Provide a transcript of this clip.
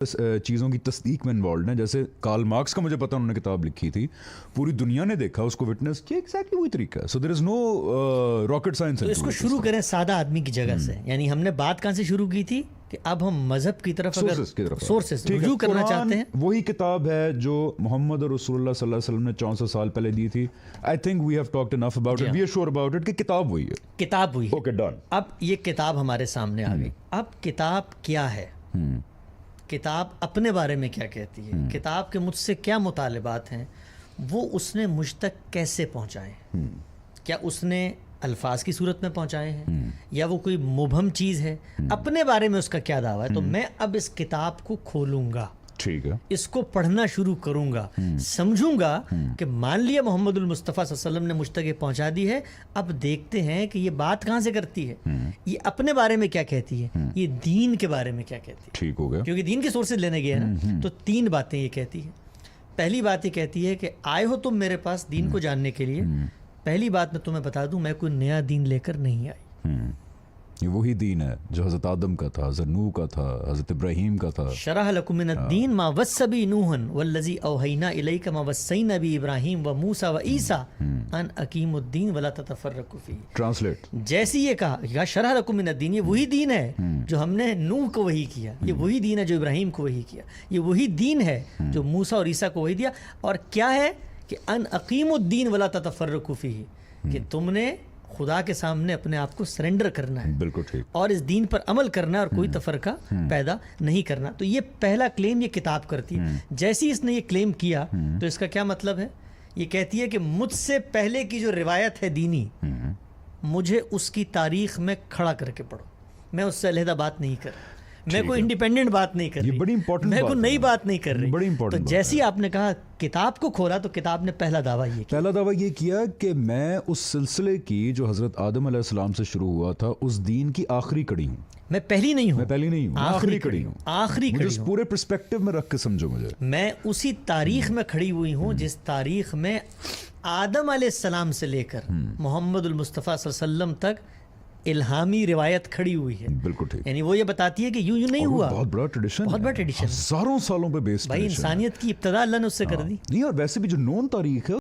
چیزوں کی تصدیق میں انوالوڈ ہیں. جیسے کارل مارکس کا مجھے پتا انہوں نے کتاب لکھی تھی, پوری دنیا نے دیکھا اس کو, وٹنس کیا, ایگزیکٹلی وہی طریقہ ہے. سو دیر از نو راکٹ سائنس. تو اس کو شروع کریں سادہ آدمی کی جگہ سے. یعنی ہم نے بات کہاں سے شروع کی تھی کہ اب ہم مذہب کی طرف اگر سورسز رجوع کرنا چاہتے ہیں. وہی کتاب ہے جو محمد رسول اللہ صلی اللہ علیہ وسلم نے 400 سال پہلے دی تھی. I think we have talked enough about it, we are sure about it کہ کتاب وہی ہے. کتاب وہی ہے. Okay done. اب یہ کتاب ہمارے سامنے آ گئی. اب کتاب کیا ہے, کتاب اپنے بارے میں کیا کہتی ہے, کتاب کے مجھ سے کیا مطالبات ہیں, وہ اس نے مجھ تک کیسے پہنچائے. کیا اس نے الفاظ کی صورت میں پہنچائے ہیں یا وہ کوئی مبہم چیز ہے, اپنے بارے میں اس کا کیا دعویٰ ہے. تو میں اب اس کتاب کو کھولوں گا, ٹھیک ہے, اس کو پڑھنا شروع کروں گا, سمجھوں گا کہ مان لیا محمد المصطفیٰ صلی اللہ علیہ وسلم نے مجھ تک یہ پہنچا دی ہے. اب دیکھتے ہیں کہ یہ بات کہاں سے کرتی ہے, یہ اپنے بارے میں کیا کہتی ہے, یہ دین کے بارے میں کیا کہتی ہے. ٹھیک ہو گیا, کیونکہ دین کے سورسز لینے گئے ہیں نا. تو 3 باتیں یہ کہتی ہے. پہلی بات یہ کہتی ہے کہ آئے ہو تم میرے پاس دین کو جاننے کے لیے. پہلی بات میں تمہیں بتا دوں, میں کوئی نیا دین لے کر نہیں آئی. یہ وہی دین ہے جو حضرت آدم کا تھا, حضرت نوح کا تھا, حضرت ابراہیم کا تھا. شرح لکم من الدین ما وصى به نوح والذی اوحینا الیک ما وصینا به ابراہیم و موسیٰ و عیسیٰ ان اقیموا الدین ولا تتفرقوا فیہ. ٹرانسلیٹ. جیسی یہ کہا یا شرح لکم من الدین, یہ وہی دین ہے جو ہم نے نوح کو وحی کیا, یہ وہی دین ہے جو ابراہیم کو وحی کیا, یہ وہی دین ہے جو موسیٰ اور عیسیٰ کو وحی دیا. اور کیا ہے کہ ان اقیموا الدین ولا تتفرقوا فیہ, کہ تم نے خدا کے سامنے اپنے آپ کو سرنڈر کرنا ہے, بالکل ٹھیک, اور اس دین پر عمل کرنا ہے, اور کوئی تفرقہ پیدا نہیں کرنا. تو یہ پہلا کلیم یہ کتاب کرتی ہے. جیسی اس نے یہ کلیم کیا تو اس کا کیا مطلب ہے, یہ کہتی ہے کہ مجھ سے پہلے کی جو روایت ہے دینی, مجھے اس کی تاریخ میں کھڑا کر کے پڑھو. میں اس سے علیحدہ بات نہیں کر, میں کوئی انڈیپینڈنٹ بات نہیں کر رہی, بڑی امپورٹنٹ, میں کوئی نئی بات نہیں کر رہی. بڑی امپورٹنٹ. تو جیسی آپ نے کہا کتاب کو کھولا تو کتاب نے پہلا دعویٰ یہ کیا, پہلا دعویٰ یہ کیا کہ میں اس سلسلے کی جو حضرت آدم علیہ السلام سے شروع ہوا تھا اس دین کی آخری کڑی ہوں. میں پہلی نہیں ہوں, میں پہلی نہیں ہوں, آخری کڑی ہوں. آخری کڑی اس پورے پرسپیکٹو میں رکھ کے سمجھو مجھے. میں اسی تاریخ میں کھڑی ہوئی ہوں جس تاریخ میں آدم علیہ السلام سے لے کر محمد المصطفیٰ صلی اللہ علیہ وسلم تک الہامی روایت کھڑی ہوئی ہے. بالکل ٹھیک. یعنی وہ یہ بتاتی ہے کہ یوں نہیں ہوا. بہت بڑا ٹریڈیشن, بہت بڑا ٹریڈیشن, ہزاروں سالوں پہ بیس. بھائی انسانیت کی ابتدا اللہ نے اس سے کر دی. نہیں, اور ویسے بھی جو نون تاریخ ہے